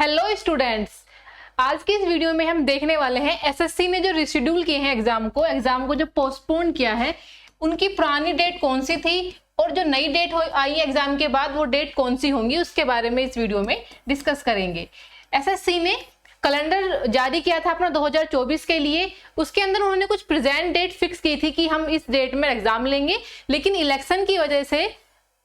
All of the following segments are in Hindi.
हेलो स्टूडेंट्स, आज की इस वीडियो में हम देखने वाले हैं एसएससी ने जो रिशेड्यूल किए हैं एग्जाम को जो पोस्टपोन किया है उनकी पुरानी डेट कौन सी थी और जो नई डेट आई एग्जाम के बाद वो डेट कौन सी होंगी उसके बारे में इस वीडियो में डिस्कस करेंगे। एसएससी ने कैलेंडर जारी किया था अपना 2024 के लिए। उसके अंदर उन्होंने कुछ प्रेजेंट डेट फिक्स की थी कि हम इस डेट में एग्जाम लेंगे, लेकिन इलेक्शन की वजह से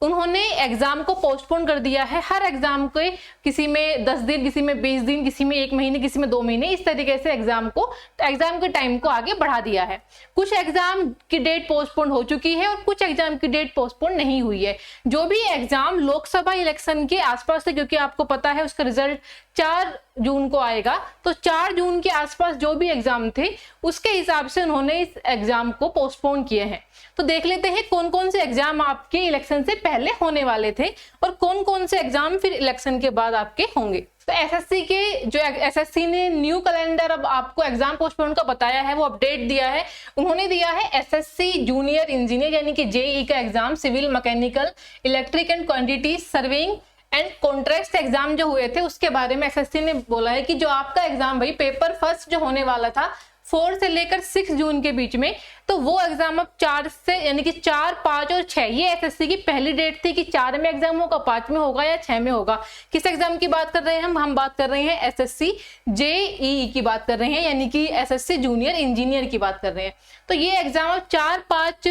उन्होंने एग्जाम को पोस्टपोन कर दिया है। हर एग्जाम के किसी में 10 दिन, किसी में 20 दिन, किसी में 1 महीने, किसी में 2 महीने, इस तरीके से एग्जाम के टाइम को आगे बढ़ा दिया है। कुछ एग्जाम की डेट पोस्टपोन हो चुकी है और कुछ एग्जाम की डेट पोस्टपोन नहीं हुई है। जो भी एग्जाम लोकसभा इलेक्शन के आसपास है, क्योंकि आपको पता है उसका रिजल्ट 4 जून को आएगा, तो 4 जून के आसपास जो भी एग्जाम थे उसके हिसाब से उन्होंने इस एग्जाम को पोस्टपोन किए हैं। तो देख लेते हैं कौन कौन से एग्जाम आपके इलेक्शन से पहले होने वाले थे और कौन कौन से एग्जाम फिर इलेक्शन के बाद आपके होंगे। तो एसएससी ने न्यू कैलेंडर अब आपको एग्जाम पोस्टपोन का बताया है, वो अपडेट दिया है। उन्होंने दिया है एसएससी जूनियर इंजीनियर यानी कि जेई का exam, civil, mechanical, electric and quantity surveying and contract exam जो हुए थे उसके बारे में एसएससी ने बोला है कि जो आपका एग्जाम भाई पेपर फर्स्ट जो होने वाला था 4 से लेकर 6 जून के बीच में, तो वो एग्जाम अब 4 से यानी कि 4, 5 और 6, ये एसएससी की पहली डेट थी कि 4 में एग्जाम होगा, 5 में होगा या 6 में होगा। किस एग्जाम की बात कर रहे हैं हम बात कर रहे हैं एसएससी जेईई की बात कर रहे हैं, यानी कि एसएससी जूनियर इंजीनियर की बात कर रहे हैं। तो ये एग्जाम अब 4, 5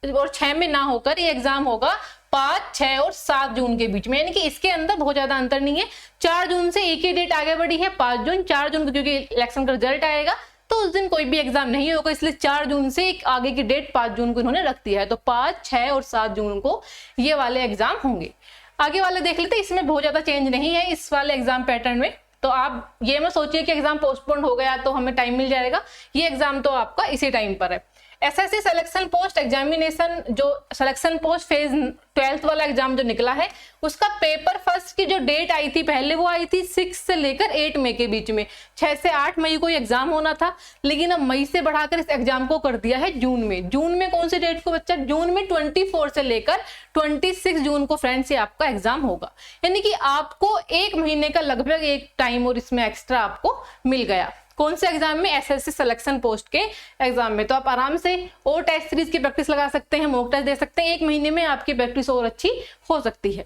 और 6 में ना होकर ये एग्जाम होगा 5, 6 और 7 जून के बीच में, यानी कि इसके अंदर बहुत ज्यादा अंतर नहीं है। 4 जून से एक ही डेट आगे बढ़ी है 5 जून। 4 जून को क्योंकि इलेक्शन का रिजल्ट आएगा तो उस दिन कोई भी एग्जाम नहीं होगा, इसलिए 4 जून से एक आगे की डेट 5 जून को इन्होंने रख दिया है। तो 5, 6 और 7 जून को ये वाले एग्जाम होंगे। आगे वाले देख लेते हैं, इसमें बहुत ज्यादा चेंज नहीं है इस वाले एग्जाम पैटर्न में। तो आप ये मत सोचिए कि एग्जाम पोस्टपोन हो गया तो हमें टाइम मिल जाएगा, ये एग्जाम तो आपका इसी टाइम पर है। एसएससी सिलेक्शन पोस्ट एग्जामिनेशन, जो सिलेक्शन पोस्ट फेज 12th वाला एग्जाम जो निकला है उसका पेपर फर्स्ट की जो डेट आई थी पहले वो आई थी 6 से लेकर 8 मई के बीच में। 6 से 8 मई को एग्जाम होना था, लेकिन अब मई से बढ़ाकर इस एग्जाम को कर दिया है जून में। जून में कौन सी डेट को बच्चा? जून में 24 से लेकर 26 जून को फ्रेंड्स ये आपका एग्जाम होगा, यानी कि आपको 1 महीने का लगभग एक टाइम और इसमें एक्स्ट्रा आपको मिल गया। कौन से एग्जाम में? एसएससी सिलेक्शन पोस्ट के एग्जाम में। तो आप आराम से और टेस्ट सीरीज की प्रैक्टिस लगा सकते हैं, मॉक टेस्ट दे सकते हैं, 1 महीने में आपकी प्रैक्टिस और अच्छी हो सकती है।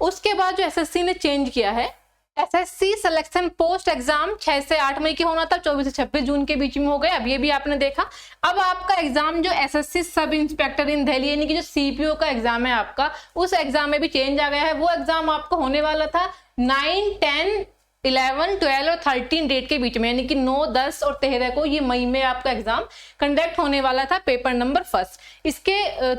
उसके बाद जो एसएससी ने चेंज किया है, एसएससी सिलेक्शन पोस्ट एग्जाम 6 से 8 मई के होना था, 24 से 26 जून के बीच में हो गया। अब ये भी आपने देखा। अब आपका एग्जाम जो एसएससी सब इंस्पेक्टर इन दिल्ली यानी कि जो सीपीओ का एग्जाम है आपका, उस एग्जाम में भी चेंज आ गया है। वो एग्जाम आपको होने वाला था 9, 10, 11, 12 और 13 डेट के बीच में, यानी कि 9, 10 और 13 को ये मई में आपका एग्जाम कंडक्ट होने वाला था, पेपर नंबर फर्स्ट। इसके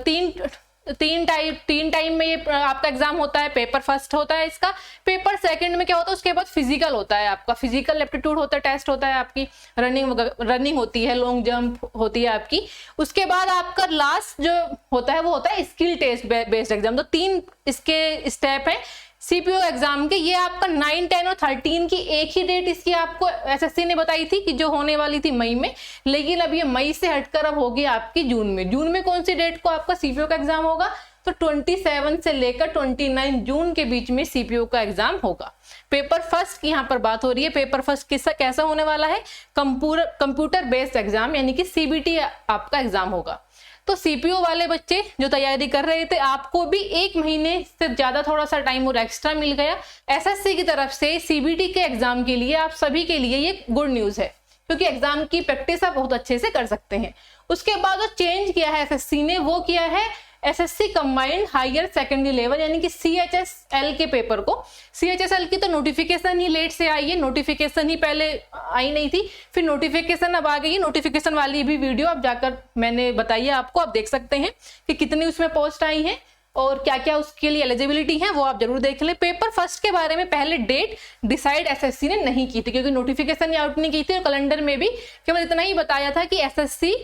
तीन टाइम में ये आपका एग्जाम होता है। पेपर फर्स्ट होता है इसका, पेपर सेकंड में क्या होता है उसके बाद फिजिकल होता है आपका, फिजिकल एप्टीट्यूड होता है, टेस्ट होता है, आपकी रनिंग होती है, लॉन्ग जंप होती है आपकी। उसके बाद आपका लास्ट जो होता है वो होता है स्किल टेस्ट बेस्ड एग्जाम। तो 3 इसके स्टेप है सीपीओ एग्जाम के। ये आपका 9, 10 और 13 की एक ही डेट इसकी आपको एसएससी ने बताई थी कि जो होने वाली थी मई में, लेकिन अब ये मई से हटकर अब होगी आपकी जून में। जून में कौन सी डेट को आपका सीपीओ का एग्जाम होगा? तो 27 से लेकर 29 जून के बीच में सीपीओ का एग्जाम होगा। पेपर फर्स्ट की यहाँ पर बात हो रही है। पेपर फर्स्ट कैसा होने वाला है? कंप्यूटर बेस्ड एग्जाम, यानी कि सीबीटी आपका एग्जाम होगा। तो सीपीओ वाले बच्चे जो तैयारी कर रहे थे, आपको भी 1 महीने से ज्यादा थोड़ा सा टाइम और एक्स्ट्रा मिल गया। एसएससी की तरफ से सीबीटी के एग्जाम के लिए आप सभी के लिए ये गुड न्यूज है, क्योंकि एग्जाम की प्रैक्टिस आप बहुत अच्छे से कर सकते हैं। उसके बाद जो चेंज किया है एसएससी ने, वो किया है SSC combined higher secondary level यानी कि सीएचएसएल के पेपर को। सीएचएसएल की तो नोटिफिकेशन ही लेट से आई है, नोटिफिकेशन ही पहले आई नहीं थी, फिर नोटिफिकेशन अब आ गई है। नोटिफिकेशन वाली भी वीडियो आप जाकर मैंने बताई है आपको, आप देख सकते हैं कि कितनी उसमें पोस्ट आई है और क्या क्या उसके लिए एलिजिबिलिटी है, वो आप जरूर देख लें। पेपर फर्स्ट के बारे में पहले डेट डिसाइड एसएससी ने नहीं की थी, क्योंकि नोटिफिकेशन आउट नहीं की थी और कैलेंडर में भी केवल इतना ही बताया था कि एसएससी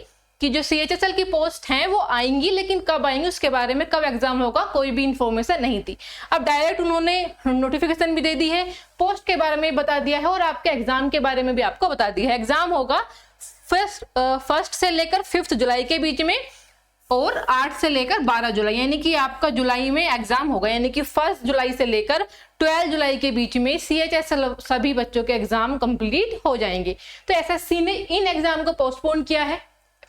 कि जो सीएचएसएल की पोस्ट हैं वो आएंगी, लेकिन कब आएंगी उसके बारे में, कब एग्जाम होगा, कोई भी इंफॉर्मेशन नहीं थी। अब डायरेक्ट उन्होंने नोटिफिकेशन भी दे दी है, पोस्ट के बारे में बता दिया है और आपके एग्जाम के बारे में भी आपको बता दिया है। एग्जाम होगा फर्स्ट से लेकर 5 जुलाई के बीच में। और 8 से लेकर 12 जुलाई, यानी कि आपका जुलाई में एग्जाम होगा, यानी कि 1 जुलाई से लेकर 12 जुलाई के बीच में CHS सभी बच्चों के एग्जाम कंप्लीट हो जाएंगे। तो SSC ने इन एग्जाम को पोस्टपोन किया है।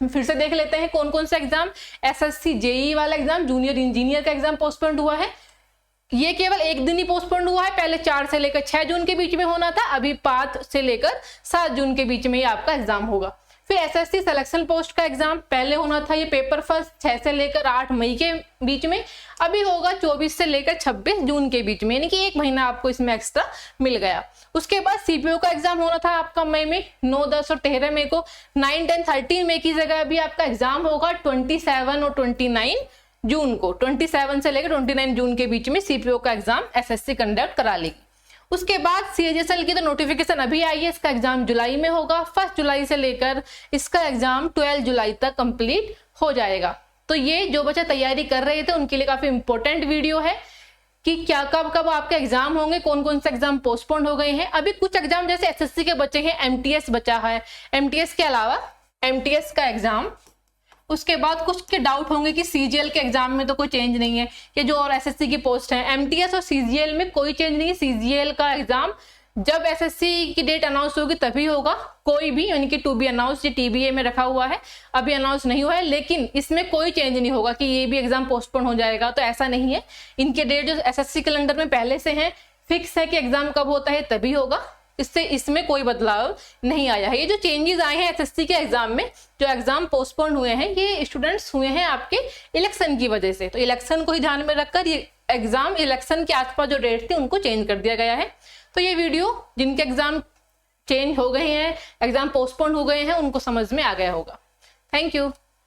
फिर से देख लेते हैं कौन कौन सा एग्जाम। SSC JEE वाला एग्जाम, जूनियर इंजीनियर का एग्जाम पोस्टपोन हुआ है। ये केवल एक दिन ही पोस्टपोन हुआ है, पहले 4 से लेकर 6 जून के बीच में होना था, अभी 5 से लेकर 7 जून के बीच में ही आपका एग्जाम होगा। फिर SSC सिलेक्शन पोस्ट का एग्जाम पहले होना था, ये पेपर फर्स्ट 6 से लेकर 8 मई के बीच में, अभी होगा 24 से लेकर 26 जून के बीच में, यानी कि 1 महीना आपको इसमें एक्स्ट्रा मिल गया। उसके बाद CPO का एग्जाम होना था आपका मई में 9, 10 और 13 मई को। 9, 10, 13 मई की जगह अभी आपका एग्जाम होगा 27 और 29 जून को। 27 से लेकर 29 जून के बीच में CPO का एग्जाम SSC कंडक्ट करा लेगी। उसके बाद CHSL की तो नोटिफिकेशन अभी आई है, इसका एग्जाम जुलाई में होगा। 1 जुलाई से लेकर इसका एग्जाम 12 जुलाई तक कंप्लीट हो जाएगा। तो ये जो बच्चे तैयारी कर रहे थे उनके लिए काफी इंपॉर्टेंट वीडियो है कि क्या कब कब आपके एग्जाम होंगे, कौन कौन से एग्जाम पोस्टपोन हो गए हैं। अभी कुछ एग्जाम जैसे SSC के बच्चे हैं, MTS बचा है, MTS के अलावा MTS का एग्जाम, उसके बाद कुछ के डाउट होंगे कि CGL के एग्जाम में तो कोई चेंज नहीं है, कि जो और SSC की पोस्ट है। MTS और CGL में कोई चेंज नहीं है। CGL का एग्जाम जब SSC की डेट अनाउंस होगी तभी होगा, कोई भी, यानी कि टू बी अनाउंस TBA में रखा हुआ है, अभी अनाउंस नहीं हुआ है। लेकिन इसमें कोई चेंज नहीं होगा कि ये भी एग्जाम पोस्टपोन हो जाएगा, तो ऐसा नहीं है। इनके डेट जो SSC कैलेंडर में पहले से है, फिक्स है कि एग्जाम कब होता है तभी होगा, इसमें कोई बदलाव नहीं आया है। ये जो चेंजेस आए हैं SSC के एग्जाम में, जो एग्जाम पोस्टपोन हुए हैं, ये स्टूडेंट्स हुए हैं आपके इलेक्शन की वजह से। तो इलेक्शन को ही ध्यान में रखकर ये एग्जाम इलेक्शन के आसपास जो डेट थी उनको चेंज कर दिया गया है। तो ये वीडियो जिनके एग्जाम चेंज हो गए हैं, एग्जाम पोस्टपोन हो गए हैं, उनको समझ में आ गया होगा। Thank you.